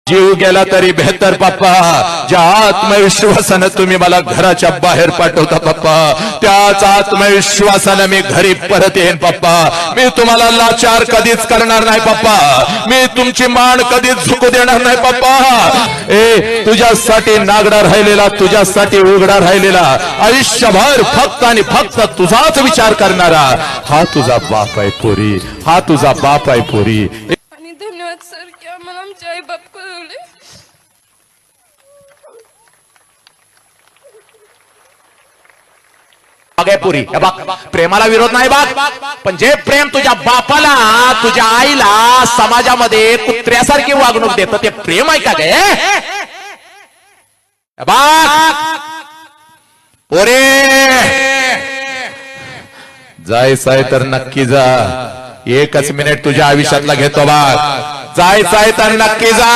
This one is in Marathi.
जीव गेला तरी बेहतर पप्पा, ज्या आत्मविश्वासानं तुम्ही मला घराच्या बाहेर पाठवता पप्पा, त्याच आत्मविश्वासानं मी घरी परत येईन पप्पा. मी तुम्हाला लाचार कधीच करणार नाही पप्पा, मी तुमची मान कधीच झुकू देणार नाही पप्पा. तुझ्यासाठी नागडा राहिलेला, तुझ्यासाठी उघडा राहिलेला, आयुष्यभर फक्त आणि फक्त तुझाच विचार करणारा हा तुझा बाप आहे पोरी, हा तुझा बाप आहे पोरी. आणि धन्यवाद सर की आम्हाला आमचे आई बाप कळवले. पुरी प्रेमाला विरोध नाही बघ, पण जे प्रेम तुझ्या बापाला, तुझ्या आईला समाजामध्ये कुत्र्यासारखी वागणूक देतं ते प्रेम आहे का गे? पोरे जायचंय तर नक्की जा, एकच मिनिट तुझ्या आयुष्यातला घेतो बघ, जायचंय तर नक्की जा.